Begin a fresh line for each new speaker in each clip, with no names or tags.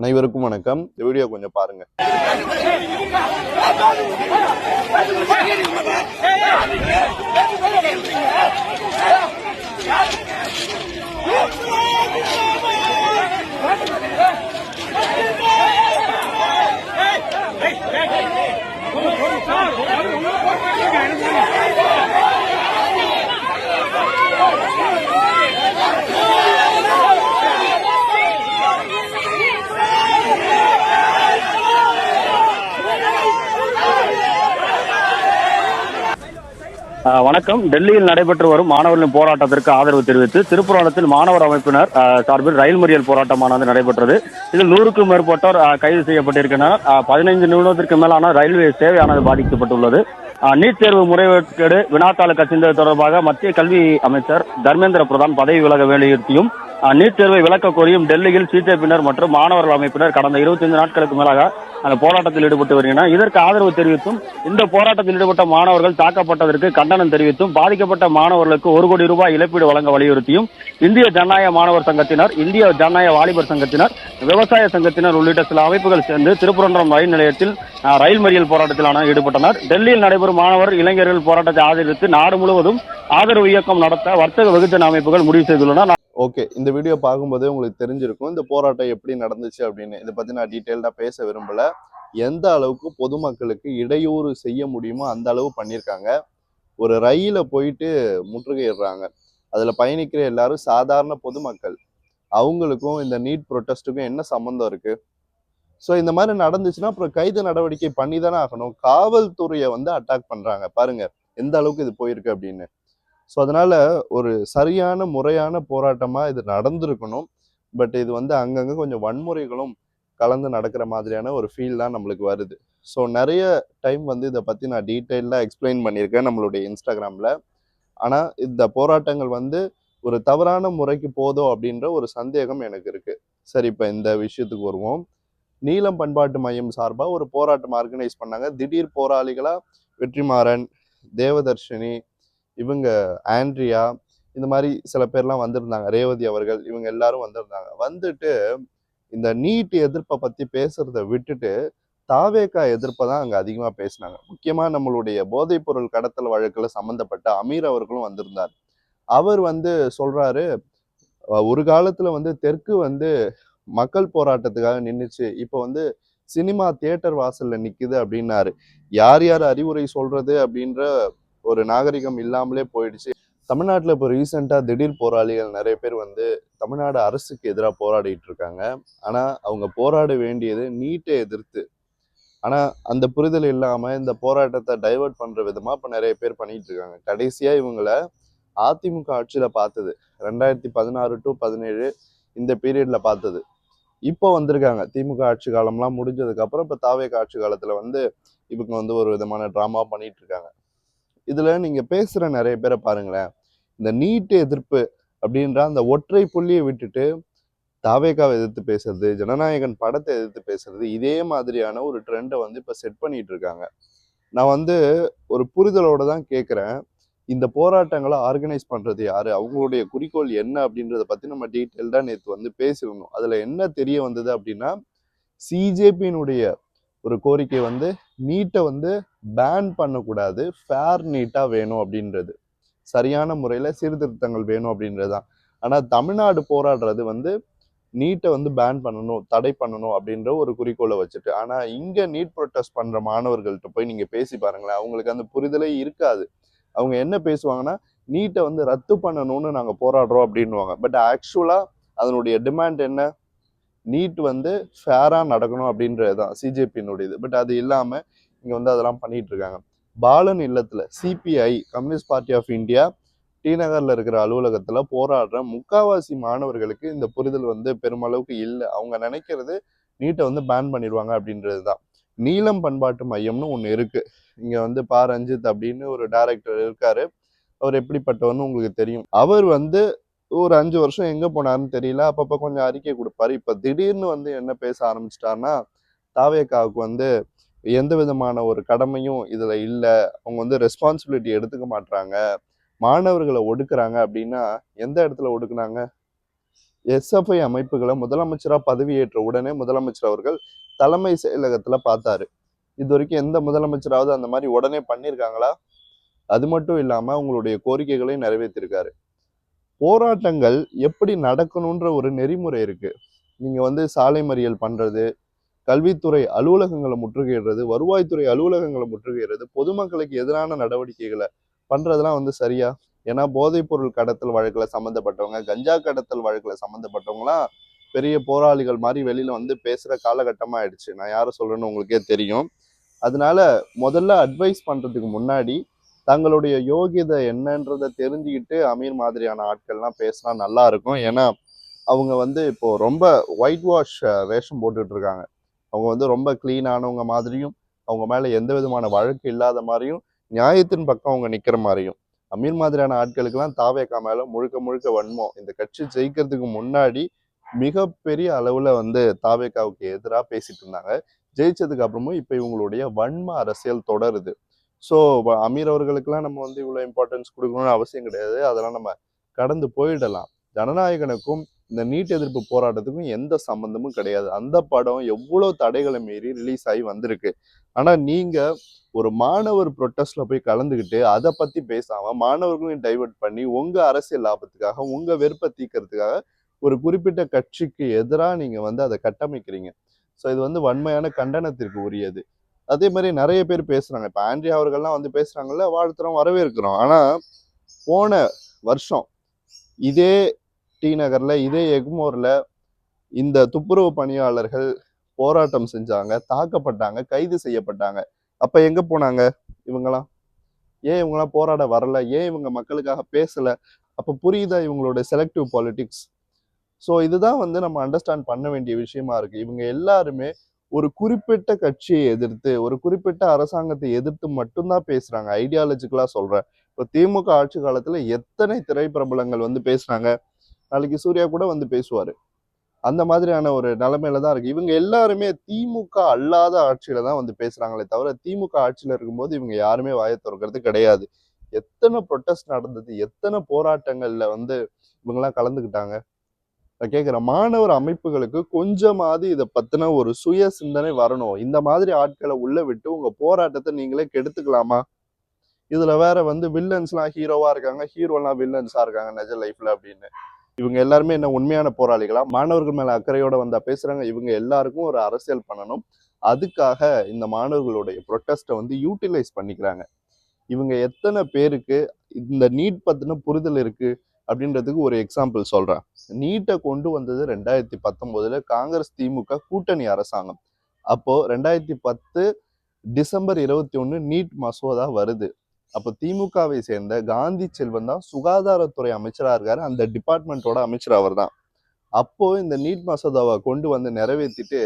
அனைவருக்கும் வணக்கம். இந்த வீடியோ கொஞ்சம் பாருங்க.
வணக்கம். டெல்லியில் நடைபெற்று வரும் மாணவர்களின் போராட்டத்திற்கு ஆதரவு தெரிவித்து திருப்புவனத்தில் மாணவர் அமைப்பினர் சார்பில் ரயில் மறியல் போராட்டமானது நடைபெற்றது. இதில் 100க்கும் மேற்பட்டோர் கைது செய்யப்பட்டிருக்கின்றனர். 15 நிமிடத்திற்கு மேலான ரயில்வே சேவையானது பாதிக்கப்பட்டுள்ளது. நீட் தேர்வு முறைகேடு வினாத்தாள் கசிந்தது தொடர்பாக மத்திய கல்வி அமைச்சர் தர்மேந்திர பிரதான் பதவி விலக வலியுறுத்தியும் நீட் தேர்வை விலக்க கோரியும் டெல்லியில் சிஜேபியினர் மற்றும் மாணவர்கள் அமைப்பினர் கடந்த 25 நாட்களுக்கு மேலாக அந்த போராட்டத்தில் ஈடுபட்டு வருகின்றனர். இதற்கு ஆதரவு தெரிவித்தும் இந்த போராட்டத்தில் ஈடுபட்ட மாணவர்கள் தாக்கப்பட்டதற்கு கண்டனம் தெரிவித்தும் பாதிக்கப்பட்ட மாணவர்களுக்கு 1 கோடி ரூபாய் இழப்பீடு வழங்க வலியுறுத்தியும் இந்திய ஜனநாயக மாணவர் சங்கத்தினர், இந்திய ஜனநாயக வாலிபர் சங்கத்தினர், விவசாய சங்கத்தினர் உள்ளிட்ட சில அமைப்புகள் சேர்ந்து திருப்பரங்குன்றம் ரயில் நிலையத்தில் ரயில் மறியல் போராட்டத்தில் ஈடுபட்டனர். டெல்லியில் நடைபெறும் மாணவர் இளைஞர்கள் போராட்டத்தை ஆதரித்து நாடு முழுவதும் ஆதரவு இயக்கம் நடத்த வர்த்தக வெகுஜன அமைப்புகள் முடிவு செய்துள்ளன.
ஓகே, இந்த வீடியோ பார்க்கும்போதே உங்களுக்கு தெரிஞ்சிருக்கும் இந்த போராட்டம் எப்படி நடந்துச்சு அப்படின்னு. இதை பற்றி நான் டீட்டெயில்டாக பேச விரும்பல. எந்த அளவுக்கு பொதுமக்களுக்கு இடையூறு செய்ய முடியுமோ அந்த அளவு பண்ணியிருக்காங்க. ஒரு ரயில போயிட்டு முற்றுகையிடுறாங்க. அதில் பயணிக்கிற எல்லாரும் சாதாரண பொதுமக்கள். அவங்களுக்கும் இந்த நீட் ப்ரொட்டஸ்ட்டுக்கும் என்ன சம்மந்தம் இருக்கு? ஸோ இந்த மாதிரி நடந்துச்சுன்னா அப்புறம் கைது நடவடிக்கை பண்ணி தானே ஆகணும். காவல்துறையை அட்டாக் பண்ணுறாங்க. பாருங்க எந்த அளவுக்கு இது போயிருக்கு அப்படின்னு. ஸோ அதனால ஒரு சரியான முறையான போராட்டமாக இது நடந்திருக்கணும். பட் இது அங்கங்கே கொஞ்சம் வன்முறைகளும் கலந்து நடக்கிற மாதிரியான ஒரு ஃபீல் தான் நம்மளுக்கு வருது. ஸோ நிறைய டைம் இதை பற்றி நான் டீட்டெயிலாக எக்ஸ்பிளைன் பண்ணியிருக்கேன் நம்மளுடைய இன்ஸ்டாகிராமில். ஆனால் இந்த போராட்டங்கள் ஒரு தவறான முறைக்கு போதோ அப்படின்ற ஒரு சந்தேகம் எனக்கு இருக்குது. சரி, இப்போ இந்த விஷயத்துக்கு வருவோம். நீலம் பண்பாட்டு மையம் சார்பாக ஒரு போராட்டம் ஆர்கனைஸ் பண்ணாங்க. திடீர் போராளிகளாக வெற்றிமாறன், தேவதர்ஷினி, இவங்க ஆண்ட்ரியா, இந்த மாதிரி சில பேர்லாம் வந்திருந்தாங்க. ரேவதி அவர்கள், இவங்க எல்லாரும் வந்திருந்தாங்க. வந்துட்டு இந்த நீட் எதிர்ப்பை பற்றி பேசுறத விட்டுட்டு தாவேகா எதிர்ப்பை தான் அங்கே அதிகமாக பேசினாங்க. முக்கியமாக நம்மளுடைய போதைப்பொருள் கடத்தல் வழக்கில் சம்மந்தப்பட்ட அமீர் அவர்களும் வந்திருந்தார். அவர் சொல்றாரு, ஒரு காலத்துல தெற்கு மக்கள் போராட்டத்துக்காக நின்றுச்சு, இப்போ சினிமா தியேட்டர் வாசல்ல நிக்குது அப்படின்னாரு. யார் யார் அறிவுரை சொல்றது அப்படின்ற ஒரு நாகரிகம் இல்லாமலே போயிடுச்சு. தமிழ்நாட்டில் இப்போ ரீசெண்டாக திடீர் போராளிகள் நிறைய பேர் தமிழ்நாடு அரசுக்கு எதிராக போராடிட்டு இருக்காங்க. ஆனால் அவங்க போராட வேண்டியது நீட்டை எதிர்த்து. ஆனால் அந்த புரிதல் இல்லாமல் இந்த போராட்டத்தை டைவர்ட் பண்ணுற விதமாக இப்போ நிறைய பேர் பண்ணிட்டு இருக்காங்க. கடைசியாக இவங்களை அதிமுக ஆட்சியில் பார்த்தது 2016 to 17 இந்த பீரியடில் பார்த்தது. இப்போ வந்திருக்காங்க திமுக ஆட்சி காலம்லாம் முடிஞ்சதுக்கப்புறம் இப்போ தாவேக ஆட்சி காலத்தில் இவங்க ஒரு விதமான ட்ராமா பண்ணிட்டு இருக்காங்க. இதுல நீங்க பேசுற நிறைய பேரை பாருங்களேன். இந்த நீட் எதிர்ப்பு அப்படின்ற அந்த ஒற்றை புள்ளியை விட்டுட்டு தாவேகாவை எதிர்த்து பேசுறது, ஜனநாயகன் படத்தை எதிர்த்து பேசுறது, இதே மாதிரியான ஒரு ட்ரெண்டை இப்ப செட் பண்ணிட்டு இருக்காங்க. நான் ஒரு புரிதலோட தான் கேட்குறேன். இந்த போராட்டங்களை ஆர்கனைஸ் பண்றது யாரு, அவங்களுடைய குறிக்கோள் என்ன அப்படின்றத பத்தி நம்ம டீட்டெயில்டா நேற்று பேசிடணும். அதுல என்ன தெரிய வந்தது அப்படின்னா, சிஜேபியினுடைய ஒரு கோரிக்கை நீட்டை பேன் பண்ணக்கூடாது, ஃபேர் நீட்டா வேணும் அப்படின்றது, சரியான முறையில சீர்திருத்தங்கள் வேணும் அப்படின்றதுதான். ஆனா தமிழ்நாடு போராடுறது நீட்டை பேன் பண்ணணும், தடை பண்ணணும் அப்படின்ற ஒரு குறிக்கோளை வச்சுட்டு. ஆனா இங்க நீட் ப்ரொட்டஸ்ட் பண்ற மாணவர்கள்ட்ட போய் நீங்க பேசி பாருங்களேன், அவங்களுக்கு அந்த புரிதலே இருக்காது. அவங்க என்ன பேசுவாங்கன்னா, நீட்டை ரத்து பண்ணணும்னு நாங்க போராடுறோம் அப்படின்வாங்க. பட் ஆக்சுவலா அதனுடைய டிமாண்ட் என்ன? நீட் ஃபேரா நடக்கணும் அப்படின்றது தான் சிஜேபியினுடையது. பட் அது இல்லாம இங்க அதெல்லாம் பண்ணிட்டு இருக்காங்க. பாலன் இல்லத்துல CPI, communist party of India, T நகர்ல இருக்கிற அலுவலகத்துல போராடுற முக்காவாசி மாணவர்களுக்கு இந்த புரிதல் பெருமளவுக்கு இல்லை. அவங்க நினைக்கிறது நீட்டை பேன் பண்ணிடுவாங்க அப்படின்றது தான். நீலம் பண்பாட்டு மையம்னு ஒன்று இருக்கு. இங்க பா ரஞ்சித் அப்படின்னு ஒரு டைரக்டர் இருக்காரு. அவர் எப்படிப்பட்டவர்னு உங்களுக்கு தெரியும். அவர் ஒரு 5 வருஷம் எங்க போனாருன்னு தெரியல. அப்பப்ப கொஞ்சம் அறிக்கை கொடுப்பாரு. இப்ப திடீர்னு என்ன பேச ஆரம்பிச்சிட்டாருன்னா, தாவேகாவுக்கு எந்த விதமான ஒரு கடமையும் இதுல இல்ல, அவங்க ரெஸ்பான்சிபிலிட்டி எடுத்துக்க மாட்டாங்க, மாணவர்களை ஒடுக்குறாங்க அப்படின்னா எந்த இடத்துல ஒடுக்குனாங்க? எஸ்எஃப்ஐ அமைப்புகளை முதலமைச்சரா பதவியேற்ற உடனே முதலமைச்சர் அவர்கள் தலைமை செயலகத்துல பார்த்தாரு. இது வரைக்கும் எந்த முதலமைச்சராவது அந்த மாதிரி உடனே பண்ணியிருக்காங்களா? அது மட்டும் இல்லாம உங்களுடைய கோரிக்கைகளையும் நிறைவேற்றிருக்காரு. போராட்டங்கள் எப்படி நடக்கணுன்ற ஒரு நெறிமுறை இருக்கு. நீங்க வந்து சாலை மறியல் பண்றது, கல்வித்துறை அலுவலகங்களை முற்றுகையிடுறது, வருவாய்த்துறை அலுவலகங்களை முற்றுகையிடுறது, பொதுமக்களுக்கு எதிரான நடவடிக்கைகளை பண்றதெல்லாம் வந்து சரியா? ஏன்னா போதைப் பொருள் கடத்தல் வழக்குல சம்மந்தப்பட்டவங்க, கஞ்சா கடத்தல் வழக்குல சம்மந்தப்பட்டவங்கலாம் பெரிய போராளிகள் மாதிரி வெளியில வந்து பேசுற காலகட்டமா ஆயிடுச்சு. நான் யாரை சொல்றேன்னு உங்களுக்கே தெரியும். அதனால முதல்ல அட்வைஸ் பண்றதுக்கு முன்னாடி தங்களுடைய யோகியதை என்னன்றதை தெரிஞ்சுக்கிட்டு அமீர் மாதிரியான ஆட்கள்லாம் பேசினா நல்லா இருக்கும். ஏன்னா அவங்க வந்து இப்போ ரொம்ப ஒயிட் வாஷ் வேஷம் போட்டுட்டு இருக்காங்க. அவங்க வந்து ரொம்ப கிளீனானவங்க மாதிரியும், அவங்க மேல எந்த விதமான வழக்கு இல்லாத மாதிரியும், நியாயத்தின் பக்கம் அவங்க நிக்கிற மாதிரியும். அமீர் மாதிரியான ஆட்களுக்கெல்லாம் தாவேகா மேல முழுக்க முழுக்க வன்மம். இந்த கட்சி ஜெயிக்கிறதுக்கு முன்னாடி மிகப்பெரிய அளவுல வந்து தாவேகாவுக்கு எதிராக பேசிட்டு இருந்தாங்க. ஜெயிச்சதுக்கு அப்புறமும் இப்ப இவங்களுடைய வன்ம அரசியல் தொடருது. ஸோ அமீர் அவர்களுக்கெல்லாம் நம்ம வந்து இவ்வளோ இம்பார்ட்டன்ஸ் கொடுக்கணும்னு அவசியம் கிடையாது. அதெல்லாம் நம்ம கடந்து போயிடலாம். ஜனநாயகனுக்கும் இந்த நீட் எதிர்ப்பு போராட்டத்துக்கும் எந்த சம்பந்தமும் கிடையாது. அந்த படம் எவ்வளோ தடைகளை மீறி ரிலீஸ் ஆகி வந்திருக்கு. ஆனா நீங்க ஒரு மாணவர் ப்ரொட்டஸ்ட்ல போய் கலந்துக்கிட்டு அதை பத்தி பேசாம மாணவர்களையும் டைவர்ட் பண்ணி உங்க அரசியல் லாபத்துக்காக உங்க வெறுப்பை தீர்க்கறதுக்காக ஒரு குறிப்பிட்ட கட்சிக்கு எதிராக நீங்க வந்து அதை கட்டமைக்கிறீங்க. ஸோ இது வந்து வன்மையான கண்டனத்திற்கு உரியது. அதே மாதிரி நிறைய பேர் பேசுறாங்க. இப்ப ஆண்ட்ரியா அவர்கள்லாம் வந்து பேசுறாங்கல்ல, வாழ்த்துறோம், வரவேற்கிறோம். ஆனா போன வருஷம் இதே டி நகர்ல, இதே எக்மோர்ல இந்த துப்புரவு பணியாளர்கள் போராட்டம் செஞ்சாங்க, தாக்கப்பட்டாங்க, கைது செய்யப்பட்டாங்க. அப்ப எங்க போனாங்க இவங்கெல்லாம்? ஏன் இவங்கெல்லாம் போராட வரல? ஏன் இவங்க மக்களுக்காக பேசல? அப்ப புரியுதா இவங்களோட செலக்டிவ் பாலிடிக்ஸ்? ஸோ இதுதான் வந்து நம்ம அண்டர்ஸ்டாண்ட் பண்ண வேண்டிய விஷயமா இருக்கு. இவங்க எல்லாருமே ஒரு குறிப்பிட்ட கட்சியை எதிர்த்து, ஒரு குறிப்பிட்ட அரசாங்கத்தை எதிர்த்து மட்டும்தான் பேசுறாங்க. ஐடியாலஜிக்கலா சொல்றேன். இப்போ திமுக ஆட்சி காலத்துல எத்தனை திரைப்பிரபலங்கள் வந்து பேசுறாங்க. நாளைக்கு சூர்யா கூட வந்து பேசுவாரு. அந்த மாதிரியான ஒரு நிலைமையில தான் இருக்கு. இவங்க எல்லாருமே திமுக அல்லாத ஆட்சியில தான் வந்து பேசுறாங்களே தவிர, திமுக ஆட்சியில இருக்கும்போது இவங்க யாருமே வாயை திறக்கிறது கிடையாது. எத்தனை ப்ரொட்டஸ்ட் நடந்தது, எத்தனை போராட்டங்கள்ல வந்து இவங்கெல்லாம் கலந்துக்கிட்டாங்க. நான் கேட்கிறேன், மாணவர் அமைப்புகளுக்கு கொஞ்சமாவது இதை பத்தின ஒரு சுய சிந்தனை வரணும். இந்த மாதிரி ஆட்களை உள்ள விட்டு உங்க போராட்டத்தை நீங்களே கெடுத்துக்கலாமா? இதுல வேற வந்து வில்லன்ஸ்லாம் ஹீரோவா இருக்காங்க, ஹீரோலாம் வில்லன்ஸா இருக்காங்க நிஜ லைஃப்ல அப்படின்னு. இவங்க எல்லாருமே என்ன உண்மையான போராளிகளா? மாணவர்கள் மேல அக்கறையோட வந்தா பேசுறாங்க. இவங்க எல்லாருக்கும் ஒரு அரசியல் பண்ணணும். அதுக்காக இந்த மாணவர்களுடைய ப்ரொட்டஸ்ட்டை வந்து யூட்டிலைஸ் பண்ணிக்கிறாங்க. இவங்க எத்தனை பேருக்கு இந்த நீட் பத்தின புரிதல் இருக்கு அப்படின்றதுக்கு ஒரு எக்ஸாம்பிள் சொல்றேன். நீட்டை கொண்டு வந்தது 2019 காங்கிரஸ் திமுக கூட்டணி அரசாங்கம். அப்போ 2010 டிசம்பர் 21 நீட் மசோதா வருது. அப்போ திமுகவை சேர்ந்த காந்தி செல்வன் தான் சுகாதாரத்துறை அமைச்சரா இருக்காரு. அந்த டிபார்ட்மெண்ட்டோட அமைச்சர் அவர் தான். அப்போ இந்த நீட் மசோதாவை கொண்டு வந்து நிறைவேற்றிட்டு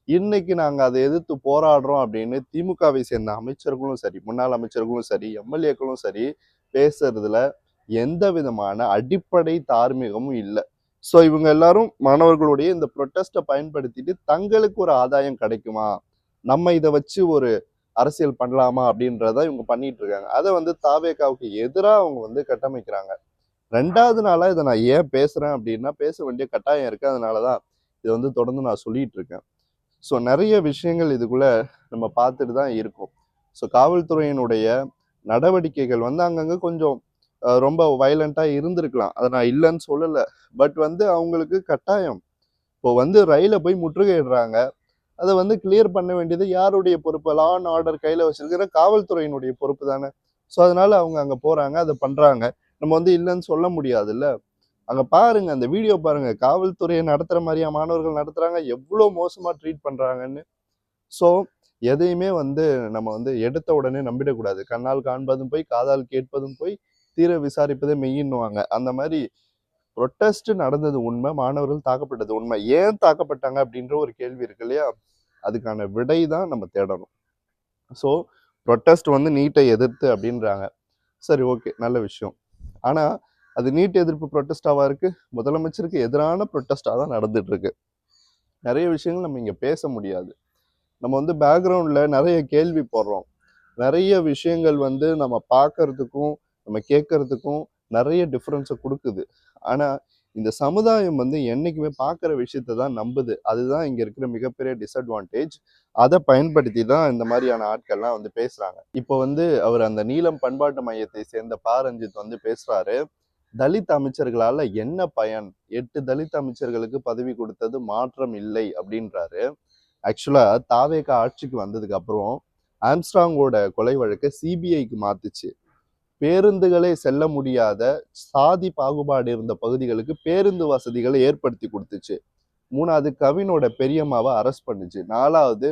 இன்னைக்கு நாங்க அதை எதிர்த்து போராடுறோம் அப்படின்னு திமுகவை சேர்ந்த அமைச்சர்களும் சரி, முன்னாள் அமைச்சர்களும் சரி, எம்எல்ஏக்களும் சரி பேசுறதுல எந்த விதமான அடிப்படை தார்மீகமும் இல்லை. ஸோ இவங்க எல்லாரும் மாணவர்களுடைய இந்த ப்ரொட்டஸ்ட்டை பயன்படுத்திட்டு தங்களுக்கு ஒரு ஆதாயம் கிடைக்குமா, நம்ம இதை வச்சு ஒரு அரசியல் பண்ணலாமா அப்படின்றத இவங்க பண்ணிட்டு இருக்காங்க. அதை வந்து தாவேகாவுக்கு எதிராக அவங்க வந்து கட்டமைக்கிறாங்க. ரெண்டாவது நாளா இதை நான் ஏன் பேசுறேன் அப்படின்னா, பேச வேண்டிய கட்டாயம் இருக்கு. அதனாலதான் இதை வந்து தொடர்ந்து நான் சொல்லிட்டு இருக்கேன். ஸோ நிறைய விஷயங்கள் இதுக்குள்ள நம்ம பார்த்துட்டு தான் இருக்கோம். ஸோ காவல்துறையினுடைய நடவடிக்கைகள் வந்து அங்கங்க கொஞ்சம் ரொம்ப வயலண்டா இருந்திருக்கலாம். அதை நான் இல்லைன்னு சொல்லலை. பட் வந்து அவங்களுக்கு கட்டாயம் இப்போ வந்து ரயிலை போய் முற்றுகையிடுறாங்க. அதை வந்து கிளியர் பண்ண வேண்டியது யாருடைய பொறுப்பு? லா அண்ட் ஆர்டர் கையில வச்சிருக்கிற காவல்துறையினுடைய பொறுப்பு தானே. ஸோ அதனால அவங்க அங்க போறாங்க, அதை பண்றாங்க. நம்ம வந்து இல்லைன்னு சொல்ல முடியாதுல்ல. அங்க பாருங்க, அந்த வீடியோ பாருங்க, காவல்துறையை நடத்துற மாதிரியா மாணவர்கள் நடத்துறாங்க, எவ்வளவு மோசமா ட்ரீட் பண்றாங்கன்னு. ஸோ எதையுமே வந்து நம்ம வந்து எடுத்த உடனே நம்பிடக்கூடாது. கண்ணால் காண்பதும் போய், காதால் கேட்பதும் போய், தீர விசாரிப்பதே மெய்யின்னுவாங்க. அந்த மாதிரி ப்ரொட்டஸ்ட் நடந்தது உண்மை, மாணவர்கள் தாக்கப்பட்டது உண்மை. ஏன் தாக்கப்பட்டாங்க அப்படின்ற ஒரு கேள்வி இருக்கு இல்லையா? அதுக்கான விடை தான் நம்ம தேடணும். ஸோ ப்ரொட்டஸ்ட் வந்து நீட்டை எதிர்த்து அப்படின்றாங்க. சரி, ஓகே, நல்ல விஷயம். ஆனா அது நீட் எதிர்ப்பு ப்ரொட்டஸ்டாவா இருக்கு? முதலமைச்சருக்கு எதிரான ப்ரொட்டஸ்டாக தான் நடந்துட்டு இருக்கு. நிறைய விஷயங்கள் நம்ம இங்க பேச முடியாது. நம்ம வந்து பேக்ரவுண்ட்ல நிறைய கேள்வி போடுறோம். நிறைய விஷயங்கள் வந்து நம்ம பார்க்கறதுக்கும் நம்ம கேட்கறதுக்கும் நிறைய டிஃப்ரென்ஸை கொடுக்குது. ஆனா இந்த சமுதாயம் வந்து என்னைக்குமே பார்க்குற விஷயத்த தான் நம்புது. அதுதான் இங்க இருக்கிற மிகப்பெரிய டிஸ்அட்வான்டேஜ். அத பயன்படுத்தி தான் இந்த மாதிரியான ஆட்கள்லாம் வந்து பேசுறாங்க. இப்போ வந்து அவர் அந்த நீலம் பண்பாட்டு மையத்தை சேர்ந்த ப. ரஞ்சித் வந்து பேசுறாரு. தலித் அமைச்சர்களால என்ன பயன்? 8 தலித் அமைச்சர்களுக்கு பதவி கொடுத்தது மாற்றம் இல்லை அப்படின்றாரு. ஆக்சுவலா தாவேகா ஆட்சிக்கு வந்ததுக்கு அப்புறம் ஆம்ஸ்ட்ராங்கோட கொலை வழக்கை சிபிஐக்கு மாத்துச்சு. பேருந்துகளே செல்ல முடியாத சாதி பாகுபாடு இருந்த பகுதிகளுக்கு பேருந்து வசதிகளை ஏற்படுத்தி கொடுத்துச்சு. 3வது கவினோட பெரியம்மாவை அரெஸ்ட் பண்ணுச்சு. 4வது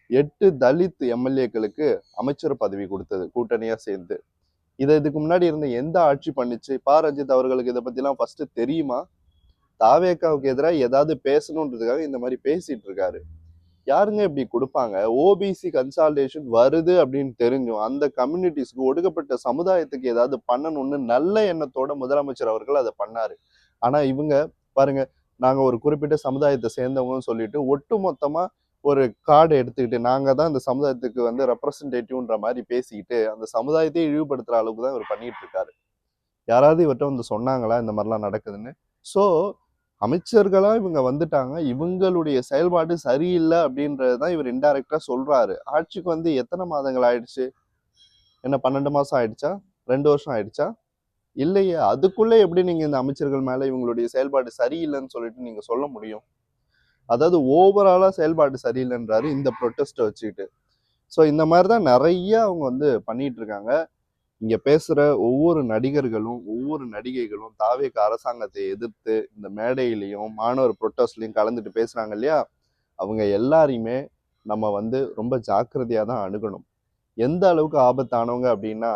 8 தலித் எம்எல்ஏக்களுக்கு அமைச்சர் பதவி கொடுத்தது கூட்டணியா சேர்ந்து. இதுக்கு முன்னாடி இருந்த எந்த ஆட்சி பண்ணுச்சு? ப. ரஞ்சித் அவர்களுக்கு இதை பத்திலாம் ஃபர்ஸ்ட் தெரியுமா? தாவேகாவுக்கு எதிராக ஏதாவது பேசணுன்றதுக்காக இந்த மாதிரி பேசிட்டு இருக்காரு. யாருங்க இப்படி கொடுப்பாங்க? ஓபிசி கன்சால்டேஷன் வருது அப்படின்னு தெரிஞ்சும் அந்த கம்யூனிட்டிஸ்க்கு, ஒடுக்கப்பட்ட சமுதாயத்துக்கு ஏதாவது பண்ணணும்னு நல்ல எண்ணத்தோட முதலமைச்சர் அவர்கள் அதை பண்ணாரு. ஆனா இவங்க பாருங்க, நாங்க ஒரு குறிப்பிட்ட சமுதாயத்தை சேர்ந்தவங்கன்னு சொல்லிட்டு ஒட்டு மொத்தமா ஒரு கார்டு எடுத்துக்கிட்டு நாங்க தான் இந்த சமுதாயத்துக்கு வந்து ரெப்ரசன்டேட்டிவ்ன்ற மாதிரி பேசிக்கிட்டு அந்த சமுதாயத்தையே இழிவுபடுத்துற அளவுக்கு தான் இவர் பண்ணிட்டு இருக்காரு. யாராவது இவர்கிட்ட வந்து சொன்னாங்களா இந்த மாதிரிலாம் நடக்குதுன்னு? ஸோ அமைச்சர்களா இவங்க வந்துட்டாங்க, இவங்களுடைய செயல்பாடு சரியில்லை அப்படின்றதுதான் இவர் இன்டைரக்டா சொல்றாரு. ஆட்சிக்கு வந்து எத்தனை மாதங்கள் ஆயிடுச்சு? என்ன 12 மாசம் ஆயிடுச்சா? 2 வருஷம் ஆயிடுச்சா? இல்லையே. அதுக்குள்ள எப்படி நீங்க இந்த அமைச்சர்கள் மேல இவங்களுடைய செயல்பாடு சரியில்லைன்னு சொல்லிட்டு நீங்க சொல்ல முடியும்? அதாவது ஓவராலா செயல்பாடு சரியில்லைன்றாரு இந்த ப்ரொட்டஸ்ட்டை வச்சுக்கிட்டு. ஸோ இந்த மாதிரி தான் நிறைய அவங்க வந்து பண்ணிட்டு இருக்காங்க. இங்க பேசுற ஒவ்வொரு நடிகர்களும், ஒவ்வொரு நடிகைகளும் தாவேக அரசாங்கத்தை எதிர்த்து இந்த மேடையிலையும் மாணவர் ப்ரொட்டஸ்ட்லையும் கலந்துட்டு பேசுறாங்க இல்லையா? அவங்க எல்லாரையுமே நம்ம வந்து ரொம்ப ஜாக்கிரதையா தான் அணுகணும். எந்த அளவுக்கு ஆபத்தானவங்க அப்படின்னா,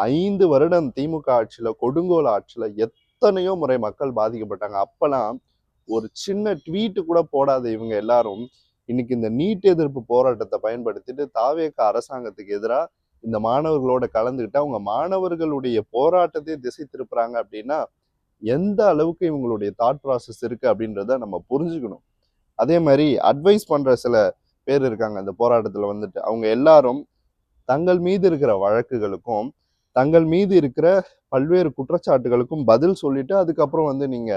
5 வருடம் திமுக ஆட்சியில, கொடுங்கோல் ஆட்சியில எத்தனையோ முறை மக்கள் பாதிக்கப்பட்டாங்க. அப்பெல்லாம் ஒரு சின்ன ட்வீட் கூட போடாத இவங்க எல்லாரும் இன்னைக்கு இந்த நீட் எதிர்ப்பு போராட்டத்தை பயன்படுத்திட்டு தாவேக அரசாங்கத்துக்கு எதிராக இந்த மாணவர்களோட கலந்துக்கிட்டு அவங்க மாணவர்களுடைய போராட்டத்தை திசை திருப்புறாங்க அப்படின்னா எந்த அளவுக்கு இவங்களுடைய தாட் ப்ராசஸ் இருக்கு அப்படின்றத நம்ம புரிஞ்சுக்கணும். அதே மாதிரி அட்வைஸ் பண்ற சில பேர் இருக்காங்க இந்த போராட்டத்துல வந்துட்டு. அவங்க எல்லாரும் தங்கள் மீது இருக்கிற வழக்குகளுக்கும் தங்கள் மீது இருக்கிற பல்வேறு குற்றச்சாட்டுகளுக்கும் பதில் சொல்லிட்டு அதுக்கப்புறம் வந்து நீங்க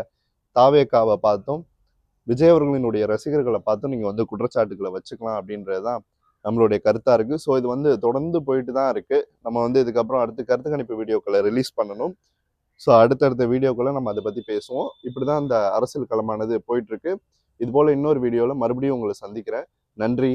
தாவேகாவை பார்த்தும் விஜய் அவர்களினுடைய ரசிகர்களை பார்த்தும் நீங்க வந்து குற்றச்சாட்டுகளை வச்சுக்கலாம் அப்படின்றதுதான் நம்மளுடைய கருத்தா இருக்கு. ஸோ இது வந்து தொடர்ந்து போயிட்டு தான் இருக்கு. நம்ம வந்து இதுக்கப்புறம் அடுத்த கருத்து கணிப்பு வீடியோக்களை ரிலீஸ் பண்ணணும். ஸோ அடுத்தடுத்த வீடியோக்களை நம்ம அதை பத்தி பேசுவோம். இப்படிதான் இந்த அரசியல் களமானது போயிட்டு இருக்கு. இது போல இன்னொரு வீடியோல மறுபடியும் உங்களை சந்திக்கிறேன். நன்றி.